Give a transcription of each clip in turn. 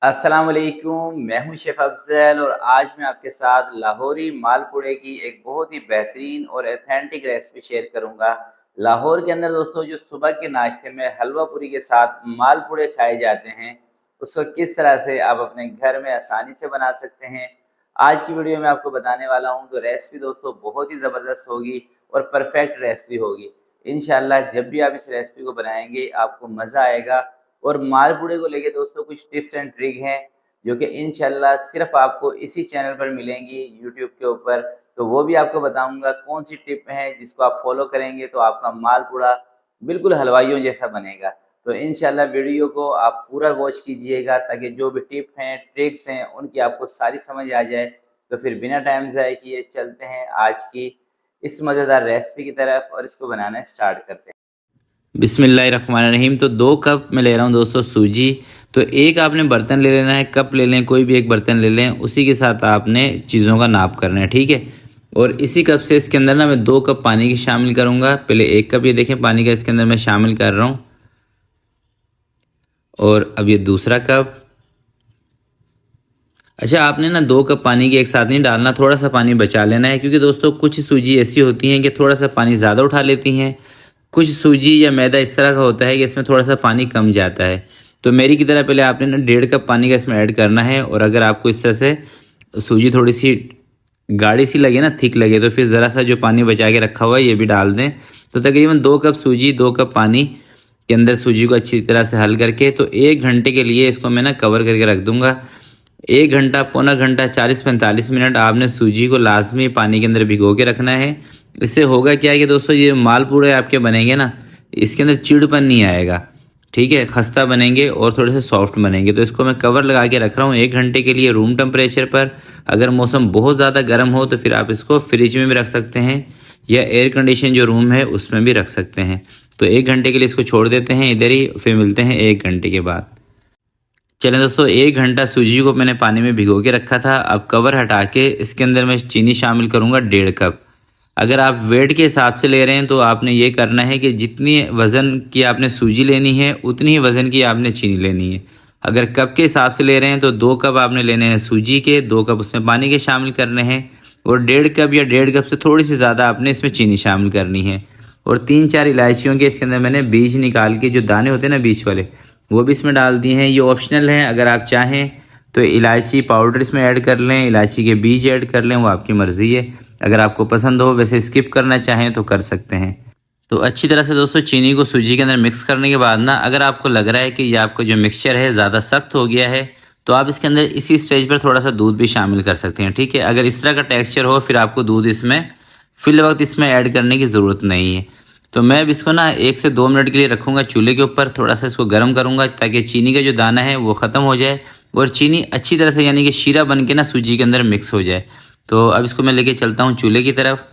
अस्सलाम वालेकुम, मैं हूं शेफ अफजल और आज मैं आपके साथ लाहौरी मालपुड़े की एक बहुत ही बेहतरीन और ऑथेंटिक रेसिपी शेयर करूंगा। लाहौर के अंदर दोस्तों जो सुबह के नाश्ते में हलवा पूरी के साथ मालपुड़े खाए जाते हैं, उसको किस तरह से आप अपने घर में आसानी से बना सकते हैं, आज की वीडियो में आपको बताने वाला हूं। तो रेसिपी दोस्तों बहुत ही ज़बरदस्त होगी और परफेक्ट रेसिपी होगी। इंशाल्लाह जब भी आप इस रेसिपी को बनाएंगे आपको मज़ा आएगा। और मालपुड़े को लेके दोस्तों कुछ टिप्स एंड ट्रिक हैं जो कि इंशाल्लाह सिर्फ आपको इसी चैनल पर मिलेंगी यूट्यूब के ऊपर। तो वो भी आपको बताऊंगा कौन सी टिप है जिसको आप फॉलो करेंगे तो आपका मालपुड़ा बिल्कुल हलवाइयों जैसा बनेगा। तो इंशाल्लाह वीडियो को आप पूरा वॉच कीजिएगा ताकि जो भी टिप हैं ट्रिक्स हैं उनकी आपको सारी समझ आ जाए। तो फिर बिना टाइम ज़ाय किए चलते हैं आज की इस मज़ेदार रेसिपी की तरफ और इसको बनाना स्टार्ट करते हैं। बिस्मिल्लाहिर्रहमानिर्रहीम। तो 2 कप मैं ले रहा हूँ दोस्तों सूजी। तो एक आपने बर्तन ले लेना है, कप ले लें, कोई भी एक बर्तन ले लें, उसी के साथ आपने चीज़ों का नाप करना है, ठीक है। और इसी कप से इसके अंदर ना मैं 2 कप पानी की शामिल करूँगा। पहले 1 कप ये देखें पानी का इसके अंदर मैं शामिल कर रहा हूँ, और अब ये दूसरा कप। अच्छा, आपने ना 2 कप पानी के एक साथ नहीं डालना, थोड़ा सा पानी बचा लेना है, क्योंकि दोस्तों कुछ सूजी ऐसी होती हैं कि थोड़ा सा पानी ज़्यादा उठा लेती हैं, कुछ सूजी या मैदा इस तरह का होता है कि इसमें थोड़ा सा पानी कम जाता है। तो मेरी की तरह पहले आपने ना 1.5 कप पानी का इसमें ऐड करना है। और अगर आपको इस तरह से सूजी थोड़ी सी गाढ़ी सी लगे ना, थिक लगे, तो फिर ज़रा सा जो पानी बचा के रखा हुआ है ये भी डाल दें। तो तकरीबन 2 कप सूजी 2 कप पानी के अंदर सूजी को अच्छी तरह से हल करके तो 1 घंटे के लिए इसको मैं ना कवर करके रख दूँगा। 1 घंटा, पौना घंटा, 40-45 मिनट आपने सूजी को लाजमी पानी के अंदर भिगो के रखना है। इससे होगा क्या है कि दोस्तों ये मालपुड़े आपके बनेंगे ना, इसके अंदर चिड़पन नहीं आएगा, ठीक है, खस्ता बनेंगे और थोड़े से सॉफ्ट बनेंगे। तो इसको मैं कवर लगा के रख रहा हूँ 1 घंटे के लिए रूम टेम्परेचर पर। अगर मौसम बहुत ज़्यादा गर्म हो तो फिर आप इसको फ्रिज में भी रख सकते हैं या एयर कंडीशन जो रूम है उसमें भी रख सकते हैं। तो 1 घंटे के लिए इसको छोड़ देते हैं इधर ही, फिर मिलते हैं 1 घंटे के बाद। चलें दोस्तों, 1 घंटा सूजी को मैंने पानी में भिगो के रखा था। अब कवर हटा के इसके अंदर मैं चीनी शामिल करूँगा 1.5 कप। अगर आप वेट के हिसाब से ले रहे हैं तो आपने ये करना है कि जितनी वज़न की आपने सूजी लेनी है उतनी ही वज़न की आपने चीनी लेनी है। अगर कप के हिसाब से ले रहे हैं तो 2 कप आपने लेने हैं सूजी के, 2 कप उसमें पानी के शामिल करने हैं, और 1.5 कप या 1.5 कप से थोड़ी सी ज़्यादा आपने इसमें चीनी शामिल करनी है। और 3-4 इलायचियों के इसके अंदर मैंने बीज निकाल के, जो दाने होते हैं ना बीज वाले, वो भी इसमें डाल दिए हैं। ये ऑप्शनल है, अगर आप चाहें तो इलायची पाउडर इसमें ऐड कर लें, इलायची के बीज ऐड कर लें, वो आपकी मर्ज़ी है। अगर आपको पसंद हो, वैसे स्किप करना चाहें तो कर सकते हैं। तो अच्छी तरह से दोस्तों चीनी को सूजी के अंदर मिक्स करने के बाद ना, अगर आपको लग रहा है कि ये आपका जो मिक्सचर है ज़्यादा सख्त हो गया है तो आप इसके अंदर इसी स्टेज पर थोड़ा सा दूध भी शामिल कर सकते हैं, ठीक है। अगर इस तरह का टेक्सचर हो फिर आपको दूध इसमें फिल वक्त इसमें ऐड करने की ज़रूरत नहीं है। तो मैं अब इसको ना 1 से 2 मिनट के लिए रखूँगा चूल्हे के ऊपर, थोड़ा सा इसको गर्म करूँगा ताकि चीनी का जो दाना है वो ख़त्म हो जाए और चीनी अच्छी तरह से यानी कि शीरा बन के ना सूजी के अंदर मिक्स हो जाए। तो अब इसको मैं लेके चलता हूँ चूल्हे की तरफ।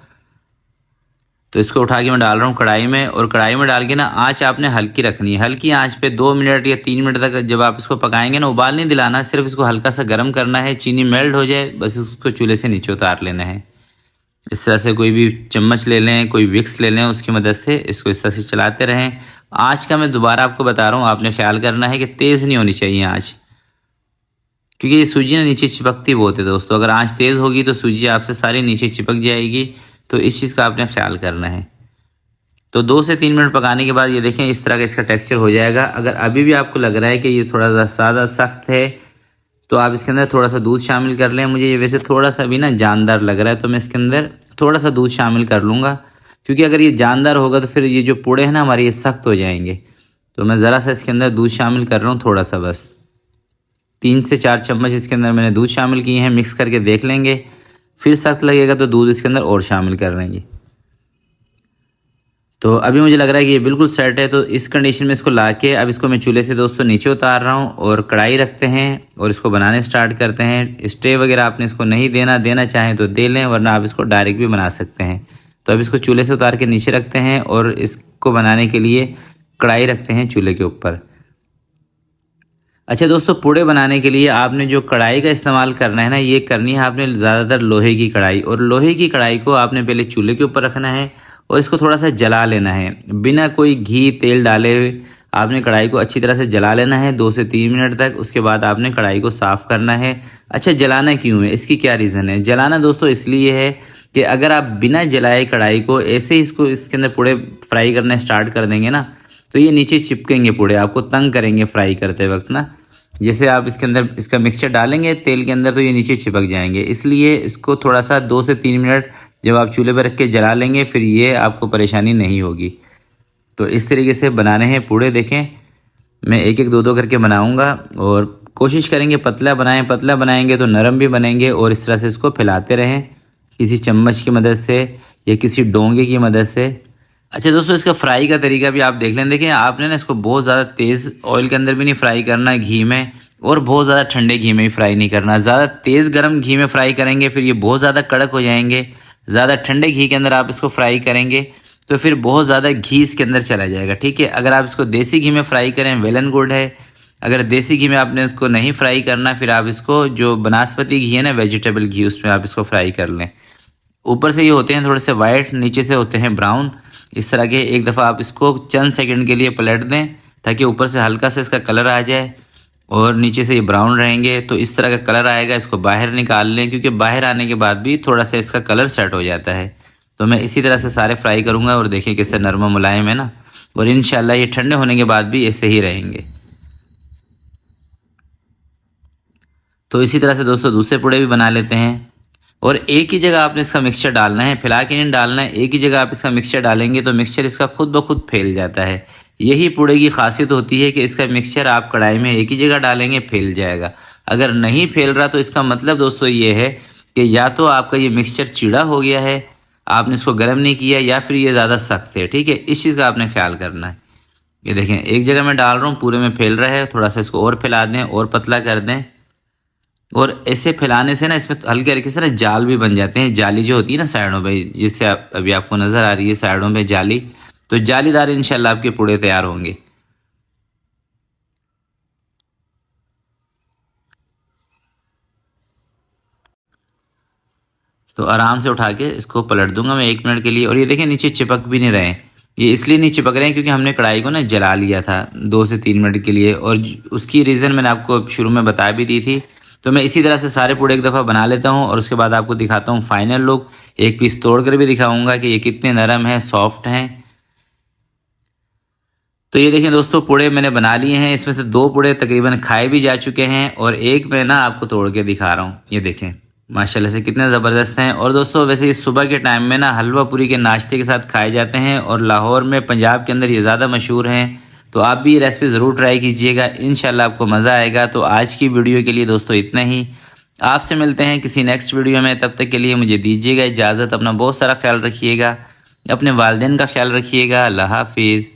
तो इसको उठा के मैं डाल रहा हूँ कढ़ाई में, और कढ़ाई में डाल के ना आँच आपने हल्की रखनी है। हल्की आँच पे 2 मिनट या 3 मिनट तक जब आप इसको पकाएंगे ना, उबाल नहीं दिलाना, सिर्फ इसको हल्का सा गर्म करना है। चीनी मेल्ट हो जाए बस उसको चूल्हे से नीचे उतार लेना है। इस तरह से कोई भी चम्मच ले लें, कोई विक्स ले लें, उसकी मदद से इसको इस तरह से चलाते रहें। आँच का मैं दोबारा आपको बता रहा हूँ, आपने ख्याल करना है कि तेज़ नहीं होनी चाहिए आँच, क्योंकि ये सूजी ना नीचे चिपकती बहुत है दोस्तों। अगर आँच तेज़ होगी तो सूजी आपसे सारी नीचे चिपक जाएगी, तो इस चीज़ का आपने ख्याल करना है। तो 2 से 3 मिनट पकाने के बाद ये देखें इस तरह का इसका टेक्सचर हो जाएगा। अगर अभी भी आपको लग रहा है कि ये थोड़ा सा ज़्यादा सख्त है तो आप इसके अंदर थोड़ा सा दूध शामिल कर लें। मुझे ये वैसे थोड़ा सा भी ना जानदार लग रहा है तो मैं इसके अंदर थोड़ा सा दूध शामिल कर लूँगा, क्योंकि अगर ये जानदार होगा तो फिर ये जो पूड़े हैं ना हमारे ये सख्त हो जाएंगे। तो मैं ज़रा सा इसके अंदर दूध शामिल कर रहा हूँ, थोड़ा सा, बस 3 से 4 चम्मच इसके अंदर मैंने दूध शामिल किए हैं। मिक्स करके देख लेंगे, फिर सख्त लगेगा तो दूध इसके अंदर और शामिल कर लेंगे। तो अभी मुझे लग रहा है कि ये बिल्कुल सेट है। तो इस कंडीशन में इसको ला के अब इसको मैं चूल्हे से दोस्तों नीचे उतार रहा हूँ और कढ़ाई रखते हैं और इसको बनाने स्टार्ट करते हैं। स्टे वगैरह आपने इसको नहीं देना चाहें तो दे लें, वरना आप इसको डायरेक्ट भी बना सकते हैं। तो अब इसको चूल्हे से उतार के नीचे रखते हैं और इसको बनाने के लिए कढ़ाई रखते हैं चूल्हे के ऊपर। अच्छा दोस्तों, पूड़े बनाने के लिए आपने जो कढ़ाई का इस्तेमाल करना है ना, ये करनी है आपने ज़्यादातर लोहे की कढ़ाई। और लोहे की कढ़ाई को आपने पहले चूल्हे के ऊपर रखना है और इसको थोड़ा सा जला लेना है, बिना कोई घी तेल डाले हुए आपने कढ़ाई को अच्छी तरह से जला लेना है 2 से 3 मिनट तक। उसके बाद आपने कढ़ाई को साफ़ करना है। अच्छा, जलाना क्यों है, इसकी क्या रीज़न है? जलाना दोस्तों इसलिए है कि अगर आप बिना जलाए कढ़ाई को ऐसे ही इसके अंदर पूड़े फ्राई करना स्टार्ट कर देंगे ना, तो ये नीचे चिपकेंगे, पूड़े आपको तंग करेंगे फ्राई करते वक्त ना। जैसे आप इसके अंदर इसका मिक्सचर डालेंगे तेल के अंदर तो ये नीचे चिपक जाएंगे। इसलिए इसको थोड़ा सा 2 से 3 मिनट जब आप चूल्हे पर रख के जला लेंगे, फिर ये आपको परेशानी नहीं होगी। तो इस तरीके से बनाने हैं पूड़े। देखें, मैं एक एक 2-2 करके बनाऊंगा और कोशिश करेंगे पतला बनाएं। पतला बनाएंगे तो नरम भी बनेंगे। और इस तरह से इसको फैलाते रहें किसी चम्मच की मदद से या किसी डोंगे की मदद से। अच्छा दोस्तों, इसका फ्राई का तरीका भी आप देख लें। देखिए, आपने ना इसको बहुत ज़्यादा तेज़ ऑयल के अंदर भी नहीं फ्राई करना है, घी में, और बहुत ज़्यादा ठंडे घी में भी फ्राई नहीं करना। ज़्यादा तेज़ गर्म घी में फ्राई करेंगे फिर ये बहुत ज़्यादा कड़क हो जाएंगे। ज़्यादा ठंडे घी के अंदर आप इसको फ्राई करेंगे तो फिर बहुत ज़्यादा घी इसके अंदर चला जाएगा। ठीक है, अगर आप इसको देसी घी में फ्राई करें वेल एंड गुड है। अगर देसी घी में आपने इसको नहीं फ्राई करना, फिर आप इसको जो बनास्पति घी है ना, वेजिटेबल घी, उसमें आप इसको फ्राई कर लें। ऊपर से ये होते हैं थोड़े से वाइट, नीचे से होते हैं ब्राउन। इस तरह के एक दफ़ा आप इसको चंद सेकंड के लिए पलट दें ताकि ऊपर से हल्का सा इसका कलर आ जाए और नीचे से ये ब्राउन रहेंगे। तो इस तरह का कलर आएगा, इसको बाहर निकाल लें, क्योंकि बाहर आने के बाद भी थोड़ा सा इसका कलर सेट हो जाता है। तो मैं इसी तरह से सारे फ्राई करूँगा और देखिए किससे नरम मुलायम है ना। और इंशाल्लाह ये ठंडे होने के बाद भी ऐसे ही रहेंगे। तो इसी तरह से दोस्तों दूसरे पूड़े भी बना लेते हैं। और एक ही जगह आपने इसका मिक्सचर डालना है, फैला के नहीं डालना है। एक ही जगह आप इसका मिक्सचर डालेंगे तो मिक्सचर इसका खुद ब खुद फैल जाता है। यही पूड़े की खासियत होती है कि इसका मिक्सचर आप कढ़ाई में एक ही जगह डालेंगे फैल जाएगा। अगर नहीं फैल रहा तो इसका मतलब दोस्तों ये है कि या तो आपका ये मिक्सचर चिड़ा हो गया है, आपने इसको गर्म नहीं किया, या फिर ये ज़्यादा सख्त है। ठीक है, इस चीज़ का आपने ख्याल करना है। ये देखें, एक जगह मैं डाल रहा हूँ, पूरे में फैल रहा है। थोड़ा सा इसको और फैला दें और पतला कर दें। और ऐसे फैलाने से ना इसमें हल्के हल्के से ना जाल भी बन जाते हैं। जाली जो होती है ना साइडों पे, जिससे अभी आपको नज़र आ रही है साइडों पे जाली, तो जालीदार इंशाल्लाह आपके पूड़े तैयार होंगे। तो आराम से उठा के इसको पलट दूंगा मैं 1 मिनट के लिए। और ये देखें, नीचे चिपक भी नहीं रहे हैं। ये इसलिए नहीं चिपक रहे हैं क्योंकि हमने कढ़ाई को ना जला लिया था 2 से 3 मिनट के लिए, और उसकी रीज़न मैंने आपको शुरू में बता भी दी थी। तो मैं इसी तरह से सारे पूड़े एक दफ़ा बना लेता हूँ और उसके बाद आपको दिखाता हूँ फाइनल लुक। एक पीस तोड़ कर भी दिखाऊंगा कि ये कितने नरम हैं, सॉफ्ट हैं। तो ये देखें दोस्तों, पूड़े मैंने बना लिए हैं। इसमें से 2 पूड़े तकरीबन खाए भी जा चुके हैं और एक मैं ना आपको तोड़ के दिखा रहा हूँ। ये देखें माशाल्लाह से कितने ज़बरदस्त हैं। और दोस्तों वैसे इस सुबह के टाइम में ना हलवा पूरी के नाश्ते के साथ खाए जाते हैं और लाहौर में, पंजाब के अंदर ये ज़्यादा मशहूर हैं। तो आप भी ये रेसिपी ज़रूर ट्राई कीजिएगा, इंशाल्लाह आपको मज़ा आएगा। तो आज की वीडियो के लिए दोस्तों इतना ही। आपसे मिलते हैं किसी नेक्स्ट वीडियो में। तब तक के लिए मुझे दीजिएगा इजाज़त। अपना बहुत सारा ख्याल रखिएगा, अपने वालिदैन का ख्याल रखिएगा। अल्लाह हाफिज़।